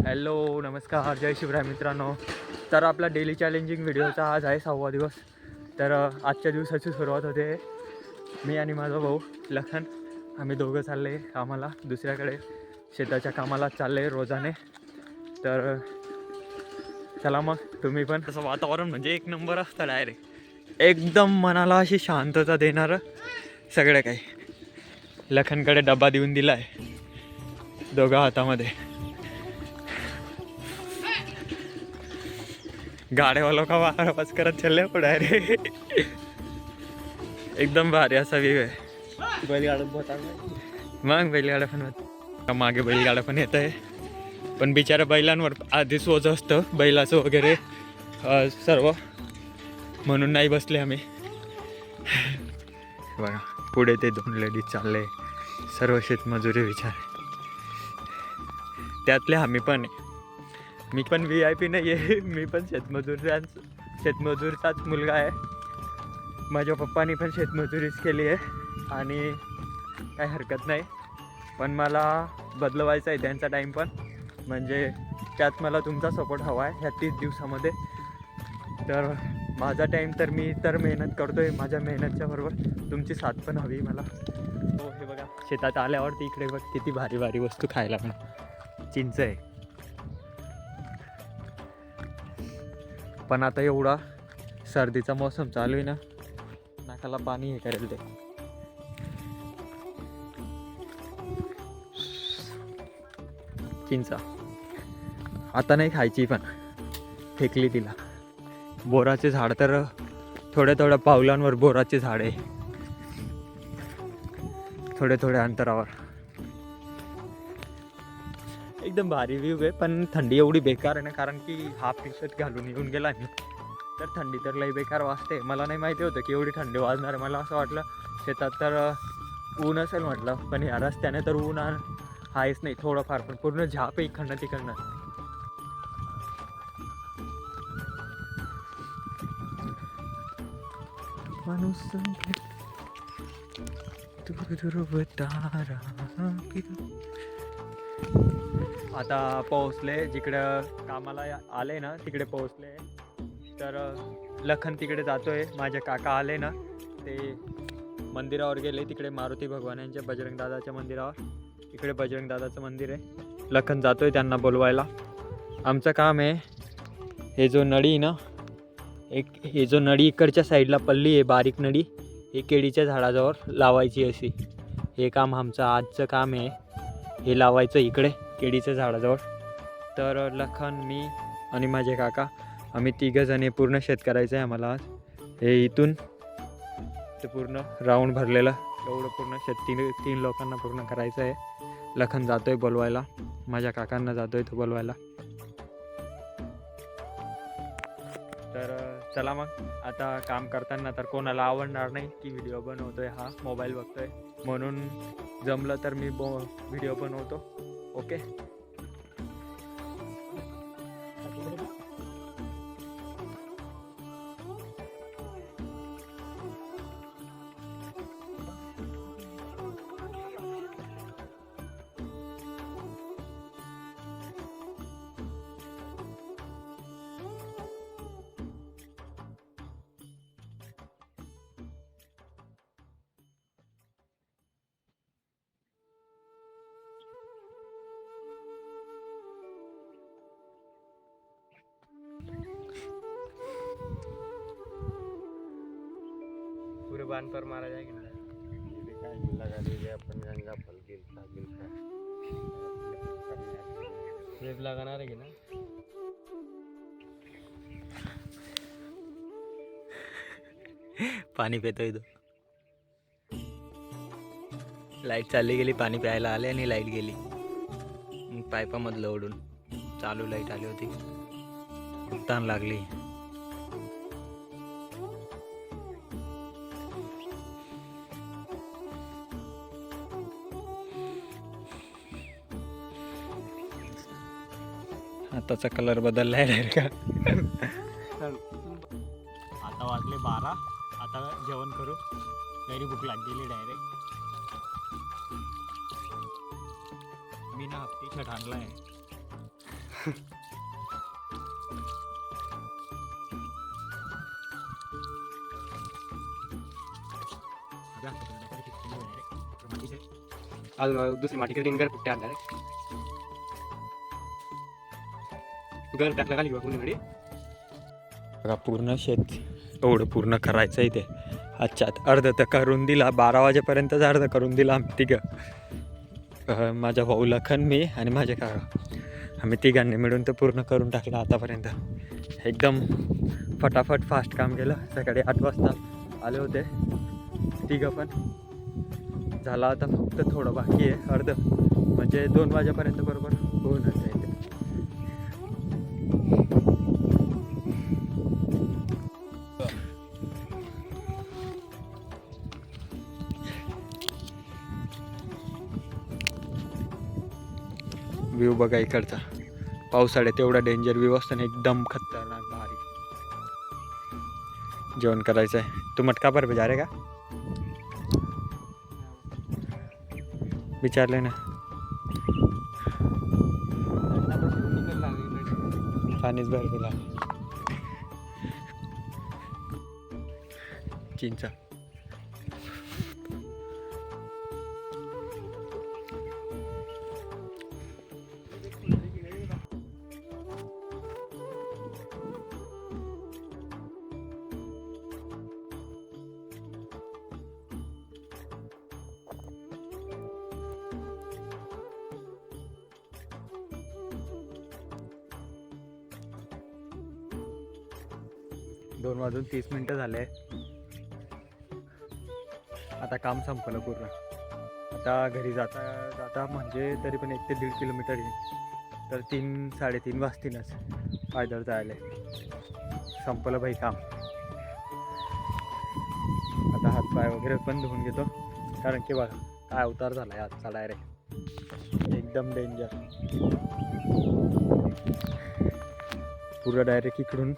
Hello नमस्कार जय शिवराय मित्रांनो. तर आपला डेली चॅलेंजिंग व्हिडिओचा आज आहे 6वा दिवस. तर आजच्या दिवसाची सुरुवात होते. मी आणि माझा भाऊ लखन आम्ही दोघं चालले कामाला, दुसऱ्याकडे शेताच्या कामाला चालले रोजाने. तर चला मग तुम्ही पण. तसं वातावरण म्हणजे एक नंबर असतं, डायरेक्ट एकदम मनाला अशी शांतता देणारं सगळं काही. लखनकडे डबा देऊन दिला आहे दोघा हातामध्ये. गाड्यावाला का आवाज करत चालले पुढे रे. एकदम भारी असा व्ह्यू आहे. बैलगाडा मग बैलगाडा पण मागे बैलगाडा पण येत आहे. पण बिचारा बैलांवर आधीच ओझ असतं बैलाचं वगैरे सर्व, म्हणून नाही बसले आम्ही. बघा पुढे ते 2 लेडीज चालले, सर्व शेतमजुरी विचार. त्यातले आम्ही पण आहे. मी पण VIP नाही आहे, मी पण शेतमजूरचाच मुलगा आहे. माझ्या पप्पानी पण शेतमजुरीच केली आहे आणि काही हरकत नाही. पण मला बदलवायचा आहे त्यांचा टाईम पण, म्हणजे त्यात मला तुमचा सपोर्ट हवा आहे ह्या 30 दिवसामध्ये. तर माझा टाईम तर मी तर मेहनत करतो आहे, माझ्या मेहनतच्या बरोबर तुमची साथ पण हवी मला. हो हे बघा शेतात आल्यावरती इकडे बघ किती भारी भारी वस्तू खायला म्हणा. चिंच आहे, पण आता एवढा सर्दीचा मौसम चालू आहे ना, नाकाला पाणी हे करेल ते. चिंचा आता नाही खायची, पण फेकली तिला. बोराचे झाड तर थोड्या थोड्या पावलांवर बोराचे झाड आहे, थोड्या थोड्या अंतरावर. एकदम भारी व्ह्यू आहे. पण थंडी एवढी बेकार आहे ना, कारण की हाफ टी शर्ट घालून येऊन गेला मी, तर थंडी तर लई बेकार वाजते. मला नाही माहिती होतं की एवढी थंडी वाजणार आहे. मला असं वाटलं शेतात तर ऊन असेल म्हटलं, पण ह्या रस्त्याने तर ऊन आहेच नाही थोडंफार, पण पूर्ण झाप आहे इकडनं तिकडनं. आता पोहोचले जिकडं कामाला आले ना, तिकडे पोहोचले. तर लखन तिकडे जातोय. माझे काका आले ना, ते मंदिरावर गेले तिकडे, मारुती भगवान यांच्या बजरंग दादाच्या मंदिरावर. इकडे बजरंग दादाचं मंदिर आहे. लखन जातोय त्यांना बोलवायला. आमचं काम आहे हे जो नळी ना, हे जो नळी इकडच्या साईडला पल्ली आहे बारीक नळी, हे केळीच्या झाडाजवळ लावायची अशी. हे काम आमचं आजचं काम आहे, हे लावायचं इकडे केळीच्या झाडाजवळ. तर लखन, मी आणि माझे काका आम्ही 3 जण पूर्ण शेत करायचं आहे आम्हाला आज. हे इथून ते पूर्ण राऊंड भरलेलं एवढं पूर्ण शेत 3 लोकांना पूर्ण करायचं आहे. लखन जातोय बोलवायला, माझ्या काकांना जातोय तो बोलवायला. तर चला मग. आता काम करताना तर कोणाला आवडणार नाही की व्हिडिओ बनवतोय हा, मोबाईल बघतोय, म्हणून जमलं तर मी व्हिडिओ बनवतो. ओके. पूरे बांध पर मारा जाएगा ना, लगा दीजिए अपन गंगा फल गिरता रेत लगाना रहेगी ना. पाणी पितोय तो. लाईट चालली गेली, पाणी प्यायला आले आणि लाईट गेली. पाईपामधलं ओढून चालू लाईट आली होती, खूप ताण लागली. हाताचा कलर बदललाय डायरेक्ट का. आता वाजले 12. आता जेवण करू, तरी भूक लागलेली डायरेक्ट. मी ना हाफ टी शर्ट आणलाय. इथे अजून दुसरी माती केली घर कुठे आणणार आहे घर टाकलं खाली बघून इकडे बघा पूर्ण शेत एवढं पूर्ण करायचं इथे अच्छा अर्ध तर करून दिला 12 वाजेपर्यंतच अर्ध करून दिला आम्ही तिघं माझा भाऊ लखन मी आणि माझे काका आम्ही तिघांनी मिळून तर पूर्ण करून टाकलं आतापर्यंत एकदम फटाफट फास्ट काम केलं सकाळी 8 वाजता आले होते तिघं पण झाला आता फक्त थोडं बाकी आहे अर्ध म्हणजे 2 वाजेपर्यंत बरोबर होऊन जाते इथे व्ह्यू बघा इकडचा पावसाळ्यात एवढा डेंजर व्ह्यू असताना एकदम खतरनाक भारी जेवण करायचं आहे तू मटका पर जा रे का विचारले ना पाणीच बाहेर गेला चिंचा दोन वाजून 30 मिनिटं झाले आता काम संपलं पूर्ण आता घरी जाता जाता म्हणजे तरी पण 1 ते 1.5 किलोमीटर येईल तर 3-3:30 वाजतीलच पायदळ जायला संपलं भाई काम आता हातपाय वगैरे पण धुवून घेतो कारण की बघा काय अवतार झाला आहे आजचा डायरेक्ट एकदम डेंजर पुरं डायरेक्ट इकडून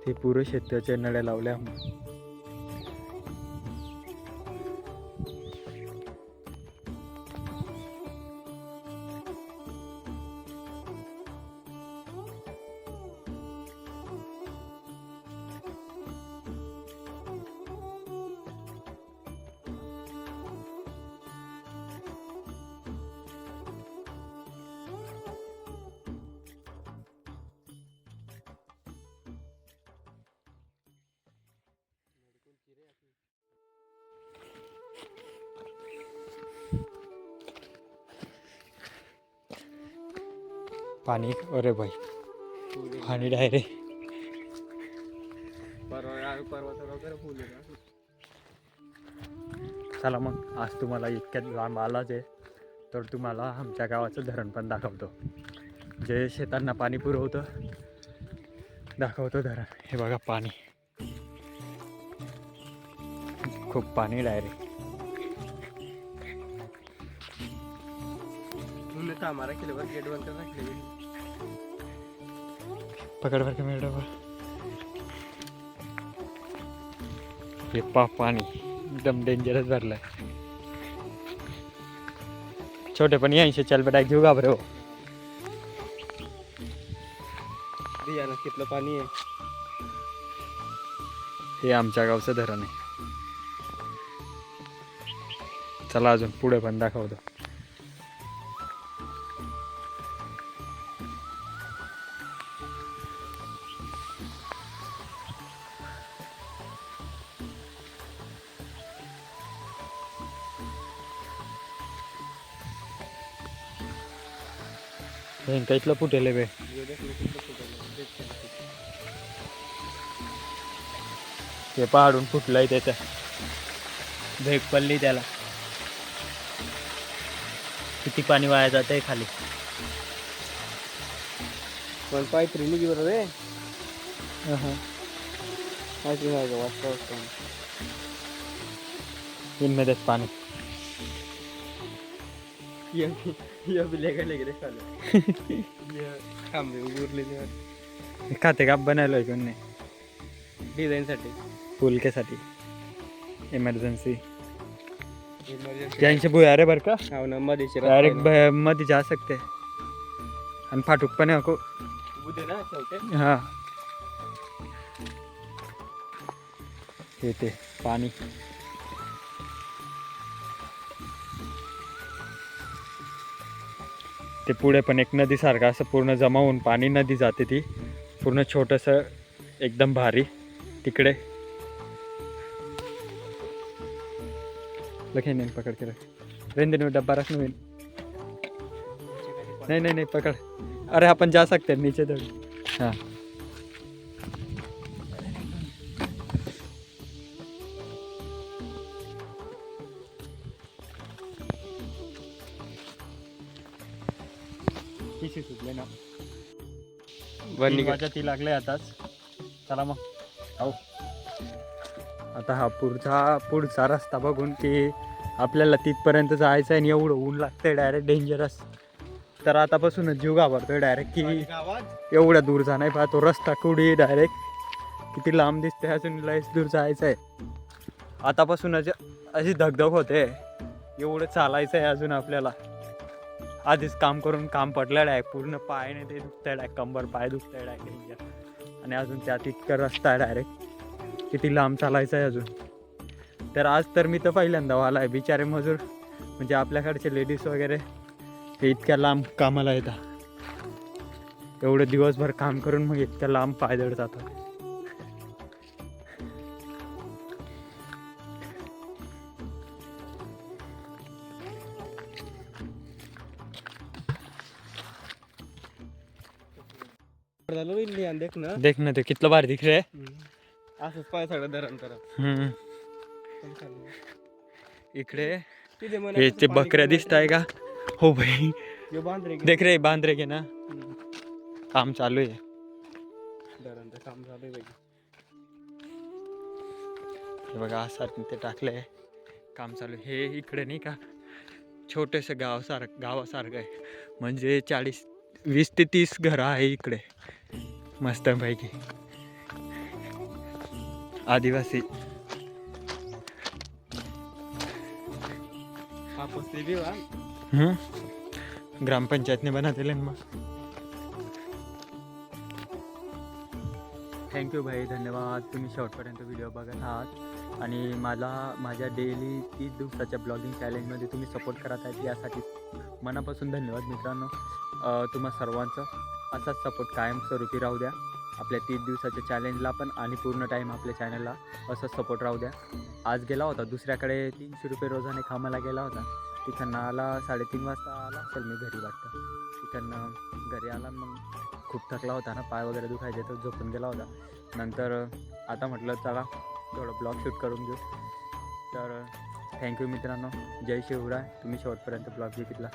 ते पुरं शेताच्या नळ्या लावल्या पाणी अरे भाई पाणी डायरेक्ट चला मग आज तुम्हाला इतक्यात लांब आलाच आहे तर तुम्हाला आमच्या गावाचं धरण पण दाखवतो जे शेतांना पाणी पुरवतं दाखवतो धरण हे बघा पाणी खूप पाणी डायरेक्ट हमारा किलोवर गेट बंद कर रखले पकड़ भर के मेरे ये पानी एकदम डेंजरस भरला छोटे पण यहीं से चल बेटा घेऊ घाबरे हो ना कितलं पाणी आहे हे आमच्या गावचं धरण आहे चला अजून पुढे पण दाखवतो इथलं फुटेल बे ते पहाडून फुटलंय त्याच्या भेग पडली त्याला किती पाणी वाया जात आहे खाली पण पाय ट्रेनिंग बरोबर आहे वाजता वाजता इनमध्येच पाणी ये भी लेकर लेकर खाले ये थांबे उरले खाते का बनायला कोण नाही डिझाईन साठी फुलकेसाठी इमर्जन्सी यांचे भुया रे बर का हाव ना मध्ये डायरेक्ट मध्ये जा सकते आणि फाटूक पण आहे को उद्या ना शेवटे हा येते पाणी ते पुढे पण एक नदीसारखं असं पूर्ण जमा होऊन पाणी नदी जाते ती पूर्ण छोटंसं एकदम भारी तिकडे लखे नाही पकड के रेंदे में डब्बा रख नहीं नहीं नहीं पकड़ अरे अपन जा सकते हैं नीचे तो हाँ किसी सुचले ना वाजता ती लागले आताच चला मग आओ आता हा पुढचा रस्ता बघून की आपल्याला तिथपर्यंत जायचं आहे आणि एवढं ऊन लागतंय डायरेक्ट डेंजरस तर आतापासूनच जीव घाबरतोय डायरेक्ट की एवढ्या दूर जाणार पाहतो रस्ता कुठे डायरेक्ट किती लांब दिसते अजून लयच दूर जायचं आहे आतापासूनच अशी धगधग होते एवढं चालायचं आहे अजून आपल्याला आधीच काम करून काम पडलं डायरेक्ट पूर्ण पायने ते दुखतंय डायरेक्ट कंबर पाय दुखतंय डायरेक्ट डेंजर आणि अजून त्यात इतकं रस्ता आहे डायरेक्ट किती लांब चालायचं आहे अजून तर आज तर मी तर पहिल्यांदा आला आहे बिचारे मजूर म्हणजे आपल्याकडचे लेडीज वगैरे हे इतक्या लांब कामाला येतात एवढं दिवसभर काम करून मग इतक्या लांब पायदळ जातात देख ना ते कितलं भारी दिख रहा है असंच पाय सगळं धरण करत इकडे हे ते बकऱ्या दिसत आहे का हो भाई देख रे बांध रे ना काम चालू आहे धरणचं काम झालंय बाई हे बघा असं ते टाकलंय काम चालू हे इकडे नाही का छोटंसं गावासारखं आहे म्हणजे 20 ते 30 घरं आहे इकडे मस्तपैकी आदिवासी ग्रामपंचायतने बनवलेले मग थँक्यू भाई धन्यवाद तुम्ही शेवटपर्यंत व्हिडिओ बघत आहात आणि मला माझ्या डेली 30 दिवसाच्या ब्लॉगिंग चॅलेंजमध्ये तुम्ही सपोर्ट करत आहेत यासाठी मनापासून धन्यवाद मित्रांनो तुम्हा सर्वांचं असाच सपोर्ट कायमस्वरूपी राहू द्या आपल्या 30 दिवसाच्या चॅलेंजला पण आणि पूर्ण टाईम आपल्या चॅनलला असंच सपोर्ट राहू द्या आज गेला होता दुसऱ्याकडे 300 रुपये रोजाने कामाला गेला होता तिकडनं आला 3:30 वाजता आला असेल मी घरी वाटतं तिकडनं घरी आला मग खूप थकला होता ना पाय वगैरे दुखायचे तर झोपून गेला होता नंतर आता म्हटलं चला थोडं ब्लॉग शूट करून घेऊ तर थँक्यू मित्रांनो जय शिवराय तुम्ही शेवटपर्यंत ब्लॉग बघितला